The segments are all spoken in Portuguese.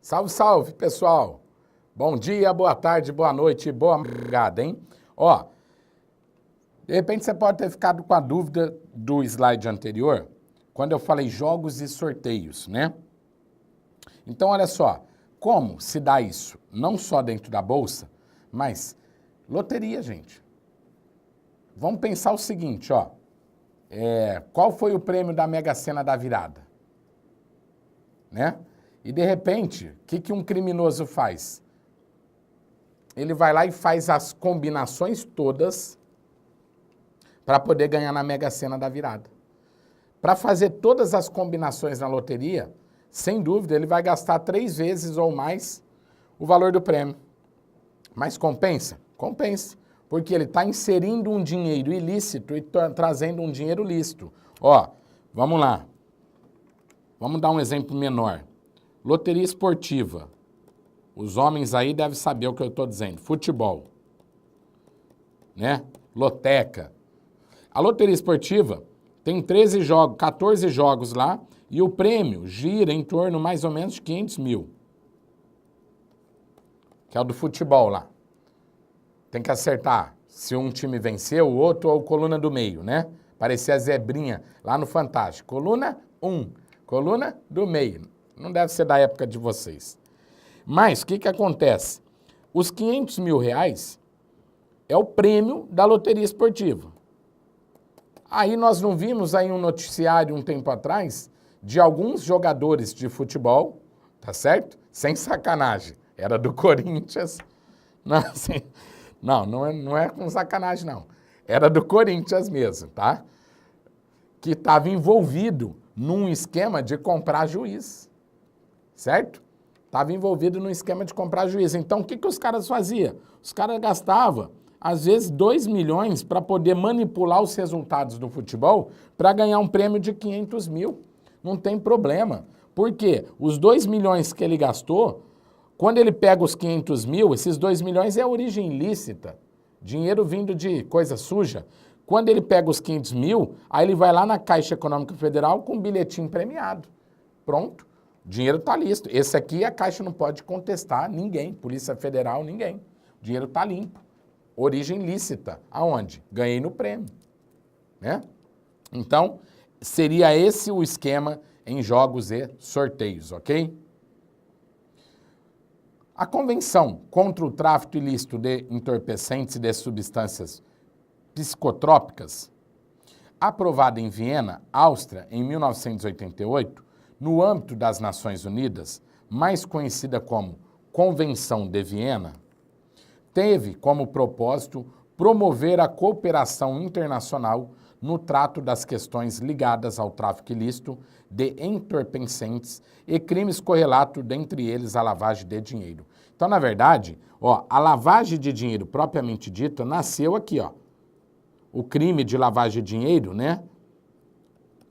Salve, salve, pessoal. Bom dia, boa tarde, boa noite, boa madrugada, hein? Ó, de repente você pode ter ficado com a dúvida do slide anterior, quando eu falei jogos e sorteios, né? Então, olha só, como se dá isso? Não só dentro da bolsa, mas loteria, gente. Vamos pensar o seguinte, ó. Qual foi o prêmio da Mega Sena da virada? Né? E de repente, o que um criminoso faz? Ele vai lá e faz as combinações todas para poder ganhar na Mega Sena da virada. Para fazer todas as combinações na loteria, sem dúvida, ele vai gastar 3 vezes ou mais o valor do prêmio. Mas compensa? Compensa. Porque ele está inserindo um dinheiro ilícito e trazendo um dinheiro lícito. Ó, vamos lá. Vamos dar um exemplo menor. Loteria esportiva. Os homens aí devem saber o que eu estou dizendo. Futebol. Né? Loteca. A loteria esportiva tem 13 jogos, 14 jogos lá e o prêmio gira em torno mais ou menos de 500 mil. Que é o do futebol lá. Tem que acertar se um time venceu, o outro ou coluna do meio, né? Parecia a zebrinha lá no Fantástico. Coluna 1, coluna do meio. Não deve ser da época de vocês. Mas o que acontece? Os 500 mil reais é o prêmio da loteria esportiva. Aí nós não vimos aí um noticiário um tempo atrás de alguns jogadores de futebol, tá certo? Sem sacanagem. Era do Corinthians. Não, assim, não é com sacanagem, não. Era do Corinthians mesmo, tá? Que estava envolvido num esquema de comprar juiz. Certo? Estava envolvido num esquema de comprar juiz. Então, o que os caras faziam? Os caras gastavam, às vezes, 2 milhões para poder manipular os resultados do futebol para ganhar um prêmio de 500 mil. Não tem problema. Por quê? Os 2 milhões que ele gastou, quando ele pega os 500 mil, esses 2 milhões é origem ilícita. Dinheiro vindo de coisa suja. Quando ele pega os 500 mil, aí ele vai lá na Caixa Econômica Federal com um bilhetinho premiado. Pronto. O dinheiro está lícito. Esse aqui a Caixa não pode contestar ninguém. Polícia Federal, ninguém. O dinheiro está limpo. Origem lícita. Aonde? Ganhei no prêmio. Né? Então, seria esse o esquema em jogos e sorteios, ok? A Convenção contra o Tráfico Ilícito de Entorpecentes e de Substâncias Psicotrópicas, aprovada em Viena, Áustria, em 1988, no âmbito das Nações Unidas, mais conhecida como Convenção de Viena, teve como propósito promover a cooperação internacional no trato das questões ligadas ao tráfico ilícito de entorpecentes e crimes correlatos, dentre eles a lavagem de dinheiro. Então, na verdade, ó, a lavagem de dinheiro propriamente dita nasceu aqui, ó. O crime de lavagem de dinheiro, né?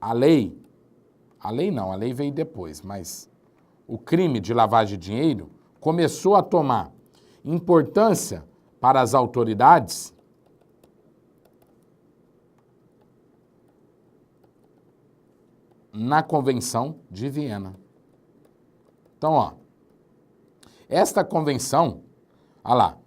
A lei veio depois, mas o crime de lavagem de dinheiro começou a tomar importância para as autoridades na Convenção de Viena. Então, ó, esta convenção, olha lá,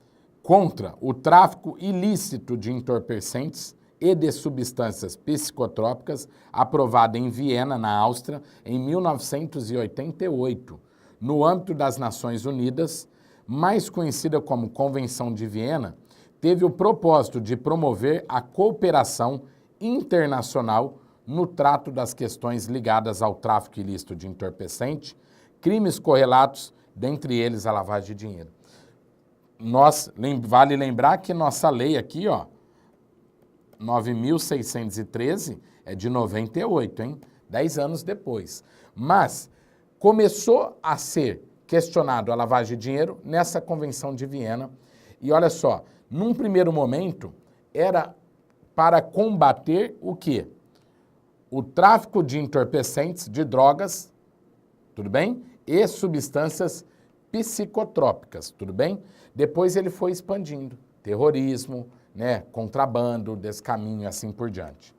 contra o tráfico ilícito de entorpecentes e de substâncias psicotrópicas, aprovada em Viena, na Áustria, em 1988, no âmbito das Nações Unidas, mais conhecida como Convenção de Viena, teve o propósito de promover a cooperação internacional no trato das questões ligadas ao tráfico ilícito de entorpecente, crimes correlatos, dentre eles a lavagem de dinheiro. Vale lembrar que nossa lei aqui, ó, 9.613, é de 98, hein? 10 anos depois. Mas começou a ser questionado a lavagem de dinheiro nessa Convenção de Viena. E olha só, num primeiro momento, era para combater o quê? O tráfico de entorpecentes, de drogas, tudo bem? E substâncias psicotrópicas, tudo bem? Depois ele foi expandindo. Terrorismo, né, contrabando, descaminho e assim por diante.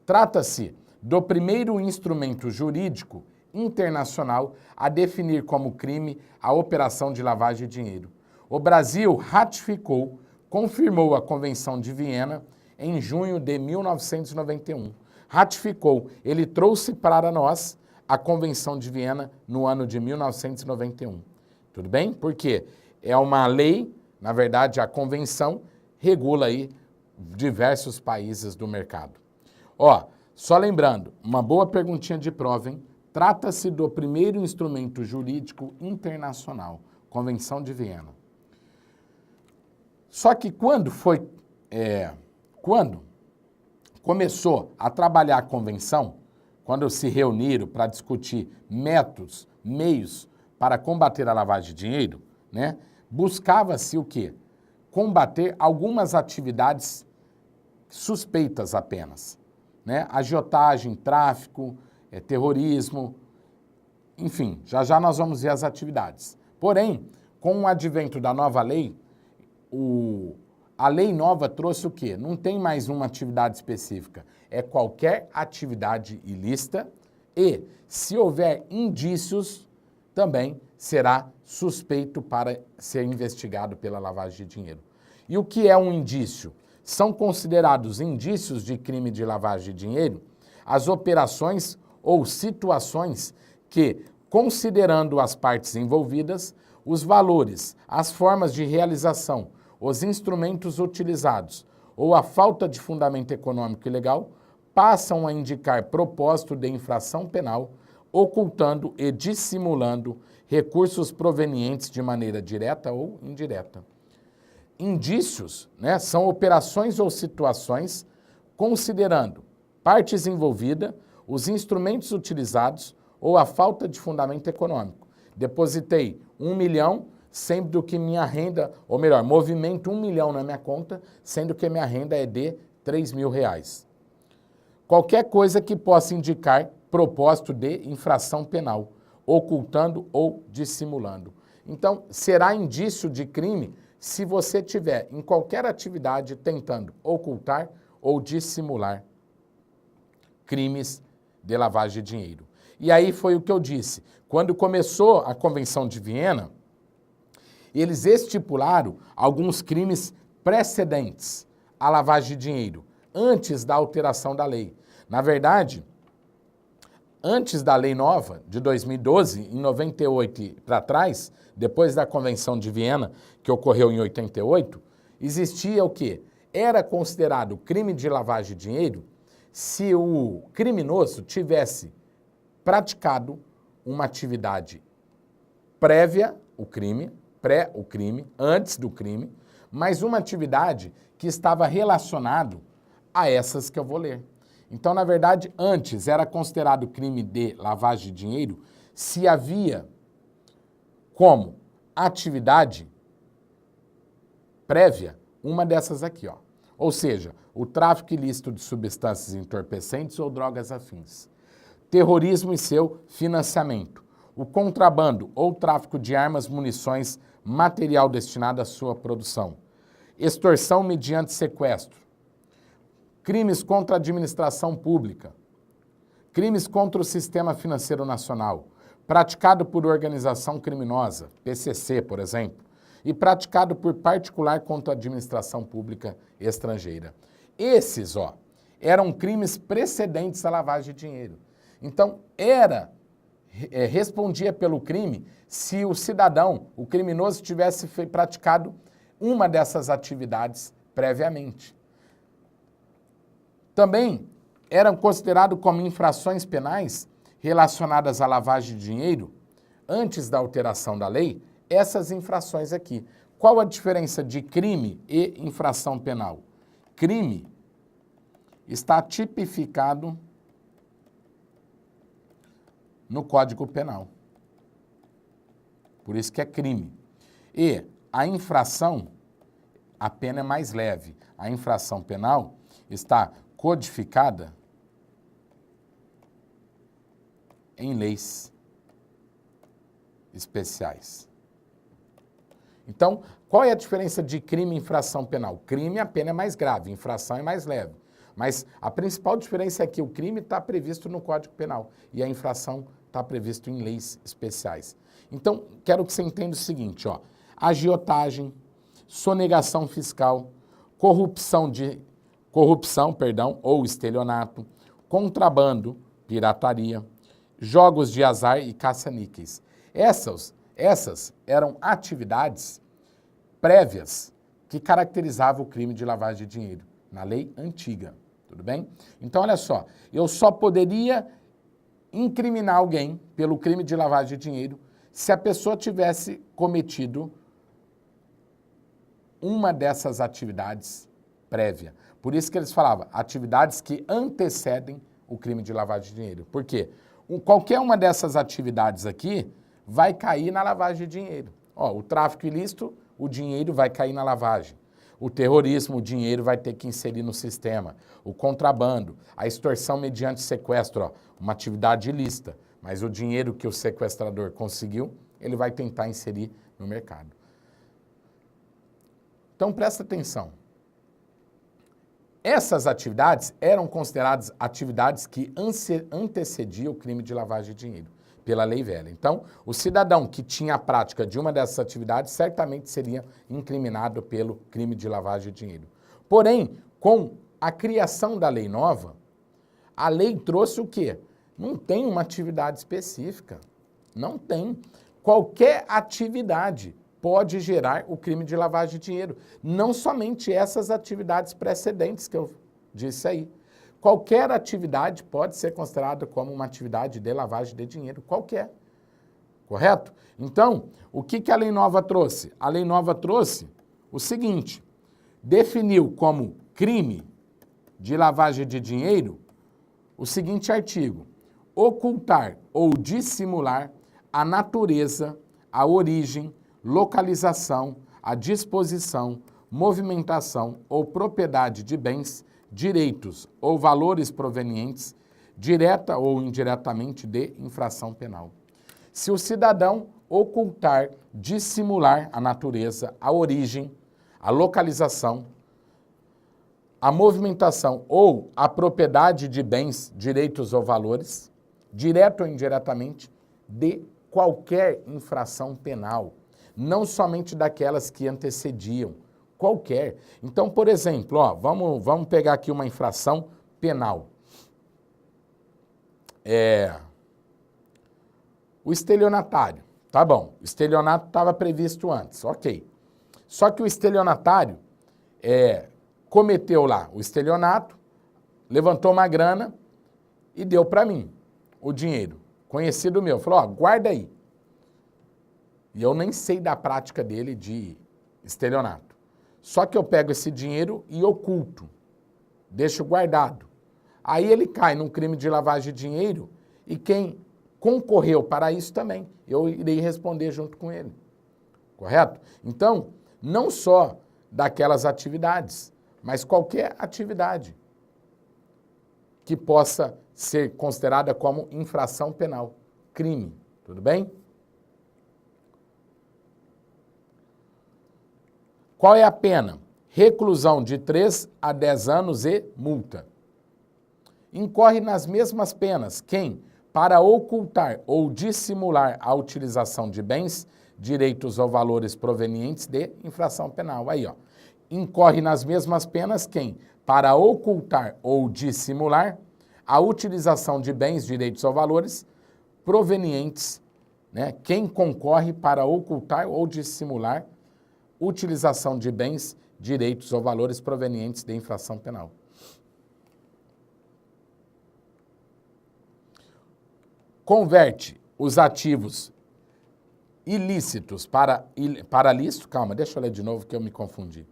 Trata-se do primeiro instrumento jurídico internacional a definir como crime a operação de lavagem de dinheiro. O Brasil ratificou, confirmou a Convenção de Viena em junho de 1991. Ratificou, ele trouxe para nós a Convenção de Viena no ano de 1991. Tudo bem? Porque é uma lei, na verdade a convenção regula aí diversos países do mercado. Ó, só lembrando, uma boa perguntinha de prova, hein? Trata-se do primeiro instrumento jurídico internacional, Convenção de Viena. Só que quando começou a trabalhar a convenção, quando se reuniram para discutir métodos, meios para combater a lavagem de dinheiro, né, buscava-se o quê? Combater algumas atividades suspeitas apenas, né? Agiotagem, tráfico, terrorismo, enfim, já nós vamos ver as atividades. Porém, com o advento da nova lei, a lei nova trouxe o quê? Não tem mais uma atividade específica, é qualquer atividade ilícita e, se houver indícios, também será suspeito para ser investigado pela lavagem de dinheiro. E o que é um indício? São considerados indícios de crime de lavagem de dinheiro as operações ou situações que, considerando as partes envolvidas, os valores, as formas de realização, os instrumentos utilizados ou a falta de fundamento econômico e legal, passam a indicar propósito de infração penal, ocultando e dissimulando recursos provenientes de maneira direta ou indireta. Indícios, né, são operações ou situações considerando partes envolvidas, os instrumentos utilizados ou a falta de fundamento econômico. Depositei 1 milhão, sendo que minha renda, ou melhor, movimento 1 milhão na minha conta, sendo que minha renda é de 3 mil reais. Qualquer coisa que possa indicar propósito de infração penal, ocultando ou dissimulando. Então, será indício de crime se você tiver em qualquer atividade tentando ocultar ou dissimular crimes de lavagem de dinheiro. E aí foi o que eu disse. Quando começou a Convenção de Viena, eles estipularam alguns crimes precedentes à lavagem de dinheiro, antes da alteração da lei. Na verdade, antes da lei nova, de 2012, em 98 para trás, depois da Convenção de Viena, que ocorreu em 88, existia o quê? Era considerado crime de lavagem de dinheiro se o criminoso tivesse praticado uma atividade prévia, o crime, antes do crime, mas uma atividade que estava relacionado a essas que eu vou ler. Então, na verdade, antes era considerado crime de lavagem de dinheiro se havia como atividade prévia uma dessas aqui, ó. Ou seja, o tráfico ilícito de substâncias entorpecentes ou drogas afins, terrorismo e seu financiamento, o contrabando ou tráfico de armas, munições, material destinado à sua produção, extorsão mediante sequestro, crimes contra a administração pública, crimes contra o sistema financeiro nacional, praticado por organização criminosa, PCC, por exemplo, e praticado por particular contra a administração pública estrangeira. Esses, ó, eram crimes precedentes à lavagem de dinheiro. Então, respondia pelo crime se o cidadão, o criminoso, tivesse praticado uma dessas atividades previamente. Também eram considerados como infrações penais relacionadas à lavagem de dinheiro, antes da alteração da lei, essas infrações aqui. Qual a diferença de crime e infração penal? Crime está tipificado no Código Penal. Por isso que é crime. E a infração, a pena é mais leve. A infração penal está codificada em leis especiais. Então, qual é a diferença de crime e infração penal? Crime, a pena é mais grave, infração é mais leve. Mas a principal diferença é que o crime está previsto no Código Penal e a infração está previsto em leis especiais. Então, quero que você entenda o seguinte, ó, agiotagem, sonegação fiscal, corrupção ou estelionato, contrabando, pirataria, jogos de azar e caça-níqueis. Essas eram atividades prévias que caracterizavam o crime de lavagem de dinheiro, na lei antiga, tudo bem? Então, olha só, eu só poderia incriminar alguém pelo crime de lavagem de dinheiro se a pessoa tivesse cometido uma dessas atividades prévia. Por isso que eles falavam, atividades que antecedem o crime de lavagem de dinheiro. Por quê? Qualquer uma dessas atividades aqui vai cair na lavagem de dinheiro. Ó, o tráfico ilícito, o dinheiro vai cair na lavagem. O terrorismo, o dinheiro vai ter que inserir no sistema. O contrabando, a extorsão mediante sequestro, ó, uma atividade ilícita, mas o dinheiro que o sequestrador conseguiu, ele vai tentar inserir no mercado. Então, presta atenção. Essas atividades eram consideradas atividades que antecediam o crime de lavagem de dinheiro, pela lei velha. Então, o cidadão que tinha a prática de uma dessas atividades certamente seria incriminado pelo crime de lavagem de dinheiro. Porém, com a criação da lei nova, a lei trouxe o quê? Não tem uma atividade específica. Não tem. Qualquer atividade pode gerar o crime de lavagem de dinheiro. Não somente essas atividades precedentes que eu disse aí. Qualquer atividade pode ser considerada como uma atividade de lavagem de dinheiro, qualquer. Correto? Então, o que a lei nova trouxe? A lei nova trouxe o seguinte, definiu como crime de lavagem de dinheiro o seguinte artigo: ocultar ou dissimular a natureza, a origem, localização, a disposição, movimentação ou propriedade de bens, direitos ou valores provenientes, direta ou indiretamente, de infração penal. Se o cidadão ocultar, dissimular a natureza, a origem, a localização, a movimentação ou a propriedade de bens, direitos ou valores, direto ou indiretamente, de qualquer infração penal, não somente daquelas que antecediam, qualquer. Então, por exemplo, ó, vamos pegar aqui uma infração penal. O estelionatário, tá bom, o estelionato estava previsto antes, ok. Só que o estelionatário cometeu lá o estelionato, levantou uma grana e deu para mim o dinheiro. Conhecido meu, falou, ó, guarda aí. E eu nem sei da prática dele de estelionato. Só que eu pego esse dinheiro e oculto, deixo guardado. Aí ele cai num crime de lavagem de dinheiro e quem concorreu para isso também, eu irei responder junto com ele. Correto? Então, não só daquelas atividades, mas qualquer atividade que possa ser considerada como infração penal, crime. Tudo bem? Qual é a pena? Reclusão de 3 a 10 anos e multa. Incorre nas mesmas penas quem, para ocultar ou dissimular a utilização de bens, direitos ou valores provenientes de infração penal. Aí, ó. Incorre nas mesmas penas quem, para ocultar ou dissimular a utilização de bens, direitos ou valores provenientes, né? Quem concorre para ocultar ou dissimular utilização de bens, direitos ou valores provenientes de infração penal. Converte os ativos ilícitos para lícito. Calma, deixa eu ler de novo que eu me confundi.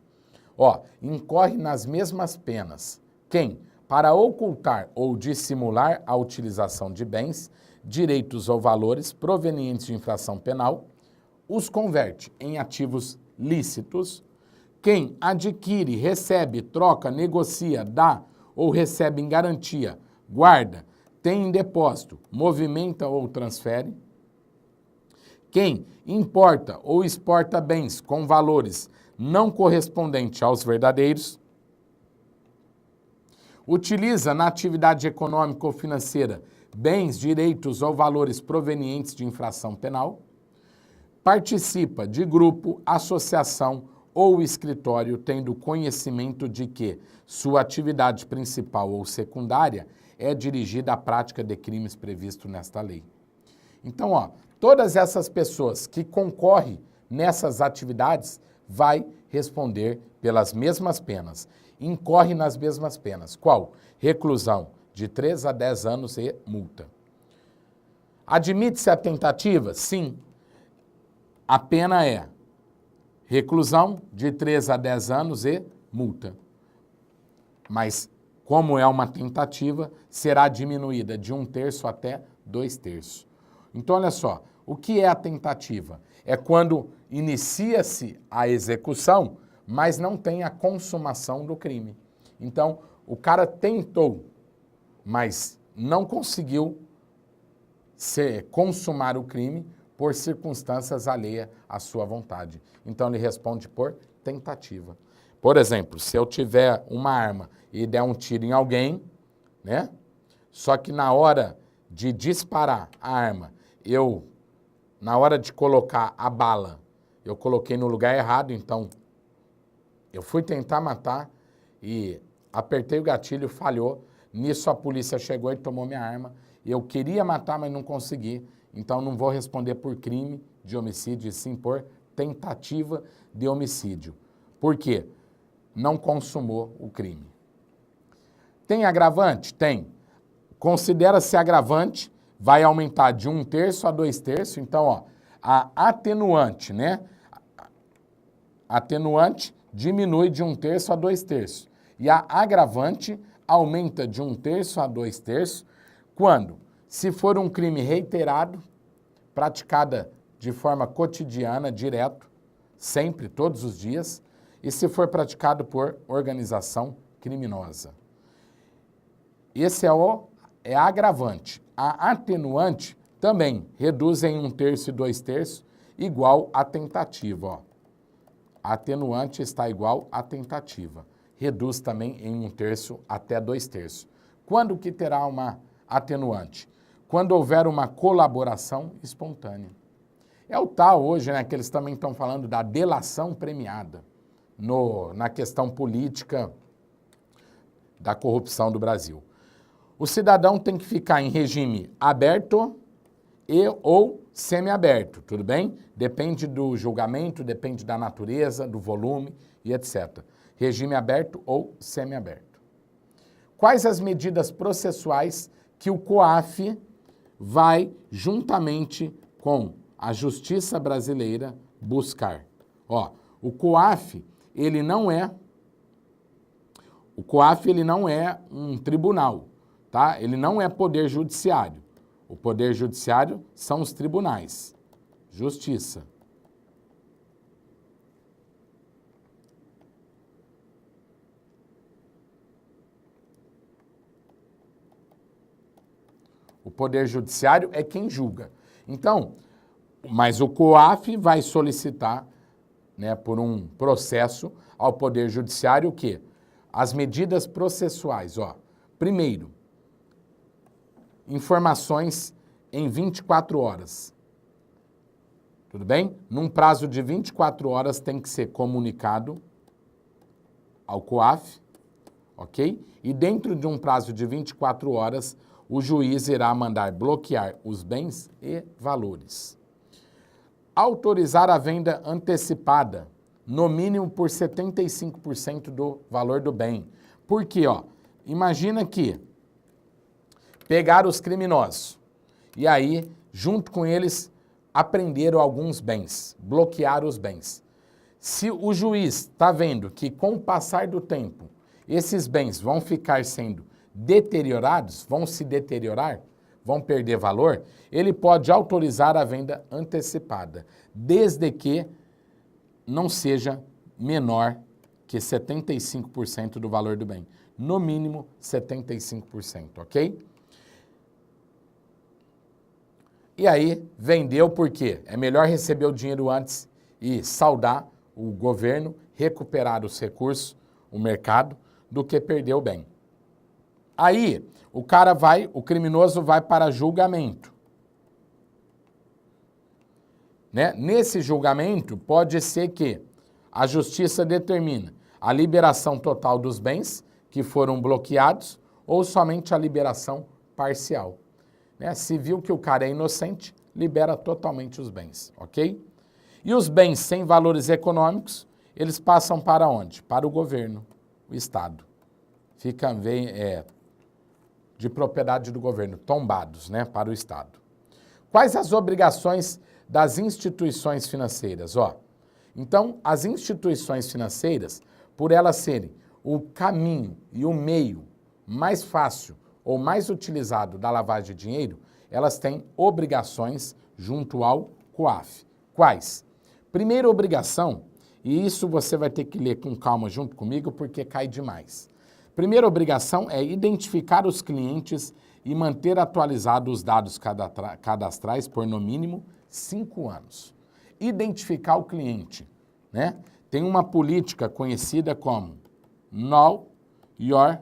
Ó, incorre nas mesmas penas quem, para ocultar ou dissimular a utilização de bens, direitos ou valores provenientes de infração penal, os converte em ativos lícitos, quem adquire, recebe, troca, negocia, dá ou recebe em garantia, guarda, tem em depósito, movimenta ou transfere, quem importa ou exporta bens com valores não correspondentes aos verdadeiros, utiliza na atividade econômica ou financeira bens, direitos ou valores provenientes de infração penal, participa de grupo, associação ou escritório tendo conhecimento de que sua atividade principal ou secundária é dirigida à prática de crimes previstos nesta lei. Então, ó, todas essas pessoas que concorrem nessas atividades vai responder pelas mesmas penas, incorre nas mesmas penas. Qual? Reclusão de 3 a 10 anos e multa. Admite-se a tentativa? Sim. A pena é reclusão de 3 a 10 anos e multa. Mas, como é uma tentativa, será diminuída de 1/3 até 2/3. Então, olha só, o que é a tentativa? É quando inicia-se a execução, mas não tem a consumação do crime. Então, o cara tentou, mas não conseguiu consumar o crime por circunstâncias alheias à sua vontade. Então, ele responde por tentativa. Por exemplo, se eu tiver uma arma e der um tiro em alguém, né? Só que na hora de disparar a arma, na hora de colocar a bala, eu coloquei no lugar errado, então eu fui tentar matar e apertei o gatilho, falhou. Nisso a polícia chegou e tomou minha arma. Eu queria matar, mas não consegui. Então não vou responder por crime de homicídio, e sim por tentativa de homicídio. Por quê? Não consumou o crime. Tem agravante? Tem. Considera-se agravante, vai aumentar de 1/3 a 2/3. Então, ó, a atenuante, né? Atenuante diminui de 1/3 a 2/3. E a agravante aumenta de 1/3 a 2/3 quando, se for um crime reiterado, praticada de forma cotidiana, direto, sempre, todos os dias, e se for praticado por organização criminosa. Esse é agravante. A atenuante também reduz em 1/3 e 2/3, igual a tentativa. Ó. A atenuante está igual à tentativa. Reduz também em 1/3 até 2/3. Quando que terá uma atenuante? Quando houver uma colaboração espontânea. É o tal hoje, né, que eles também estão falando da delação premiada na questão política da corrupção do Brasil. O cidadão tem que ficar em regime aberto ou semiaberto, tudo bem? Depende do julgamento, depende da natureza, do volume e etc. Regime aberto ou semiaberto. Quais as medidas processuais que o COAF vai, juntamente com a Justiça Brasileira, buscar? Ó, o COAF, ele não é um tribunal, tá? Ele não é poder judiciário. O poder judiciário são os tribunais. Justiça. O poder judiciário é quem julga. Então, mas o COAF vai solicitar, né, por um processo ao poder judiciário o quê? As medidas processuais, ó. Primeiro, informações em 24 horas. Tudo bem? Num prazo de 24 horas tem que ser comunicado ao COAF, ok? E dentro de um prazo de 24 horas, o juiz irá mandar bloquear os bens e valores. Autorizar a venda antecipada, no mínimo por 75% do valor do bem. Por quê? Ó, imagina que pegaram os criminosos e aí, junto com eles, apreenderam alguns bens, bloquearam os bens. Se o juiz está vendo que, com o passar do tempo, esses bens vão ficar sendo deteriorados, vão se deteriorar, vão perder valor, ele pode autorizar a venda antecipada, desde que não seja menor que 75% do valor do bem. No mínimo, 75%, ok? E aí, vendeu por quê? É melhor receber o dinheiro antes e saldar o governo, recuperar os recursos, o mercado, do que perder o bem. Aí, o criminoso vai para julgamento. Né? Nesse julgamento, pode ser que a justiça determine a liberação total dos bens que foram bloqueados ou somente a liberação parcial. Né? Se viu que o cara é inocente, libera totalmente os bens, ok? E os bens sem valores econômicos, eles passam para onde? Para o governo, o Estado. Ficam de propriedade do governo, tombados, né, para o Estado. Quais as obrigações das instituições financeiras? Então, as instituições financeiras, por elas serem o caminho e o meio mais fácil ou mais utilizado da lavagem de dinheiro, elas têm obrigações junto ao COAF. Quais? Primeira obrigação, e isso você vai ter que ler com calma junto comigo porque cai demais. Primeira obrigação é identificar os clientes e manter atualizados os dados cadastrais por no mínimo 5 anos. Identificar o cliente, né? Tem uma política conhecida como Know Your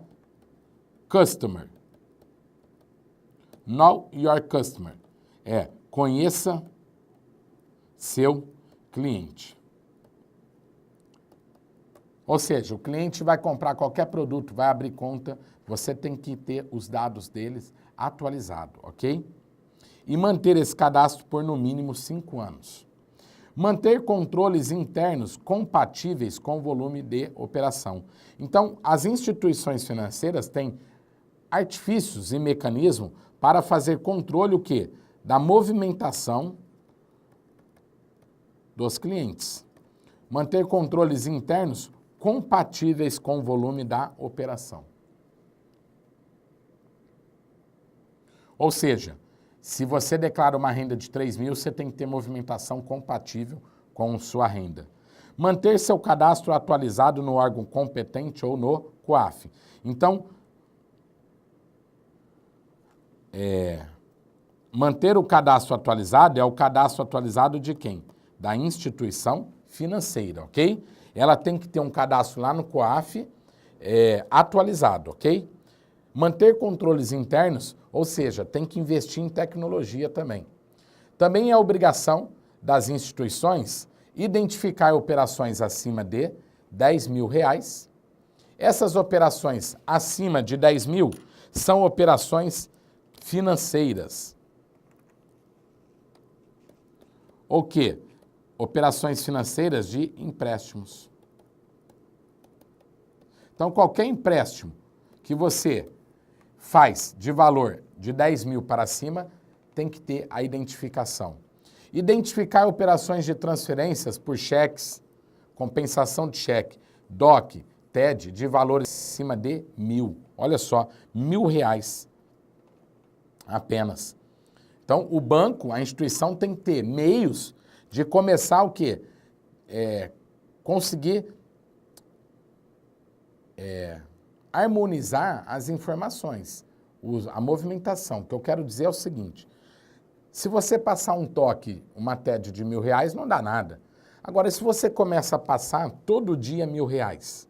Customer. Know Your Customer. Conheça seu cliente. Ou seja, o cliente vai comprar qualquer produto, vai abrir conta, você tem que ter os dados deles atualizados, ok? E manter esse cadastro por no mínimo 5 anos. Manter controles internos compatíveis com o volume de operação. Então, as instituições financeiras têm artifícios e mecanismos para fazer controle o quê? Da movimentação dos clientes. Manter controles internos compatíveis com o volume da operação. Ou seja, se você declara uma renda de 3 mil, você tem que ter movimentação compatível com sua renda. Manter seu cadastro atualizado no órgão competente ou no COAF. Então, manter o cadastro atualizado é o cadastro atualizado de quem? Da instituição financeira, ok? Ela tem que ter um cadastro lá no COAF atualizado, ok? Manter controles internos, ou seja, tem que investir em tecnologia também. Também é obrigação das instituições identificar operações acima de 10 mil reais. Essas operações acima de 10 mil são operações financeiras. O quê? Operações financeiras de empréstimos. Então, qualquer empréstimo que você faz de valor de 10 mil para cima, tem que ter a identificação. Identificar operações de transferências por cheques, compensação de cheque, DOC, TED, de valores acima de 1.000. Olha só, 1.000 reais apenas. Então, o banco, a instituição tem que ter meios de começar o quê? Conseguir harmonizar as informações, a movimentação. O que eu quero dizer é o seguinte, se você passar um toque, uma TED de 1.000 reais, não dá nada. Agora, se você começa a passar todo dia 1.000 reais,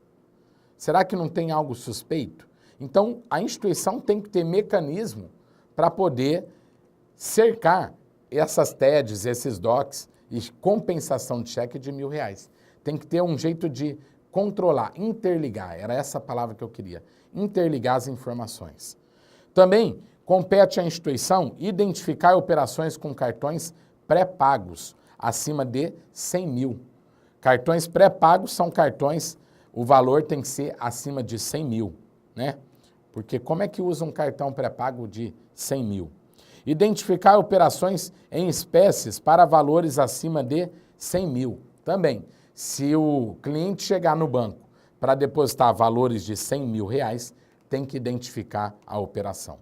será que não tem algo suspeito? Então, a instituição tem que ter mecanismo para poder cercar essas TEDs, esses DOCs e compensação de cheque de 1.000 reais. Tem que ter um jeito de controlar, interligar, era essa palavra que eu queria, interligar as informações. Também compete à instituição identificar operações com cartões pré-pagos, acima de 100 mil. Cartões pré-pagos são cartões, o valor tem que ser acima de 100 mil, né? Porque como é que usa um cartão pré-pago de 100 mil? Identificar operações em espécies para valores acima de 100 mil. Também, se o cliente chegar no banco para depositar valores de 100 mil reais, tem que identificar a operação.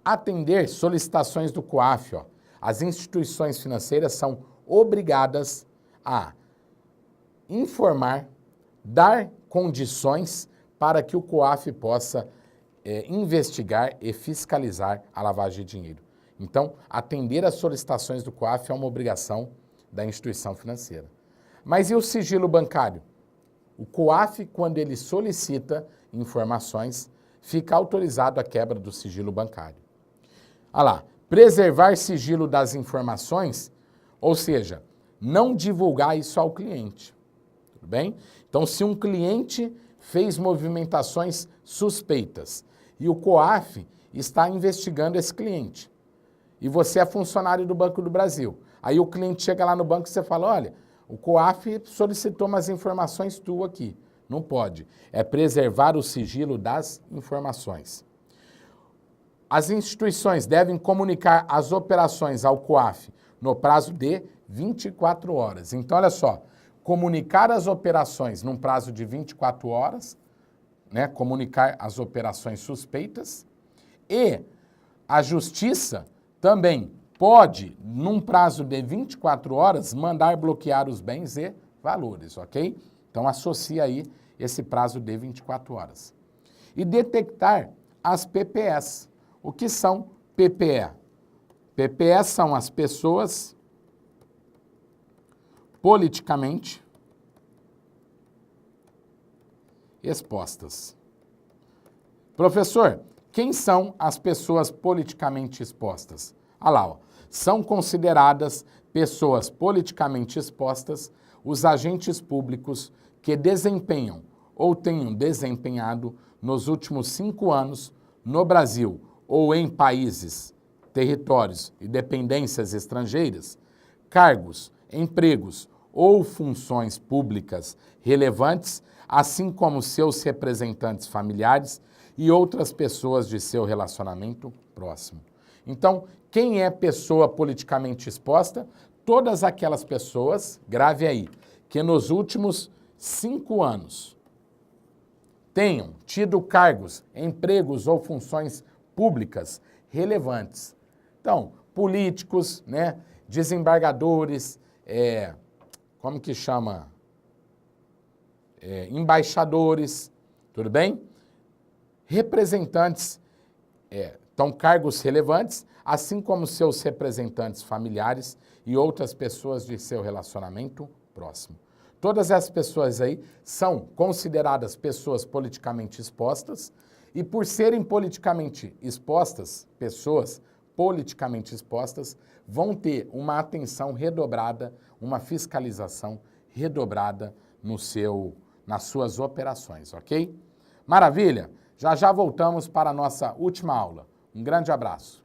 Atender solicitações do COAF. As instituições financeiras são obrigadas a informar, dar condições para que o COAF possa investigar e fiscalizar a lavagem de dinheiro. Então, atender às solicitações do COAF é uma obrigação da instituição financeira. Mas e o sigilo bancário? O COAF, quando ele solicita informações, fica autorizado a quebra do sigilo bancário. Olha lá, preservar sigilo das informações, ou seja, não divulgar isso ao cliente, tudo bem? Então, se um cliente fez movimentações suspeitas e o COAF está investigando esse cliente, e você é funcionário do Banco do Brasil, aí o cliente chega lá no banco e você fala, olha, o COAF solicitou umas informações tuas aqui. Não pode. É preservar o sigilo das informações. As instituições devem comunicar as operações ao COAF no prazo de 24 horas. Então, olha só, comunicar as operações num prazo de 24 horas, né, comunicar as operações suspeitas, e a Justiça também pode, num prazo de 24 horas, mandar bloquear os bens e valores, ok? Então, associa aí esse prazo de 24 horas. E detectar as PPEs. O que são PPE? PPE são as pessoas politicamente expostas. Professor, quem são as pessoas politicamente expostas? Olha lá, ó. São consideradas pessoas politicamente expostas os agentes públicos que desempenham ou tenham desempenhado nos últimos 5 anos no Brasil ou em países, territórios e dependências estrangeiras, cargos, empregos ou funções públicas relevantes, assim como seus representantes familiares e outras pessoas de seu relacionamento próximo. Então, quem é pessoa politicamente exposta? Todas aquelas pessoas, grave aí, que nos últimos 5 anos tenham tido cargos, empregos ou funções públicas relevantes. Então, políticos, né, desembargadores, como que chama? Embaixadores, tudo bem? Representantes, então cargos relevantes, assim como seus representantes familiares e outras pessoas de seu relacionamento próximo. Todas essas pessoas aí são consideradas pessoas politicamente expostas e por serem politicamente expostas, pessoas politicamente expostas, vão ter uma atenção redobrada, uma fiscalização redobrada nas suas operações, ok? Maravilha? Já já voltamos para a nossa última aula. Um grande abraço.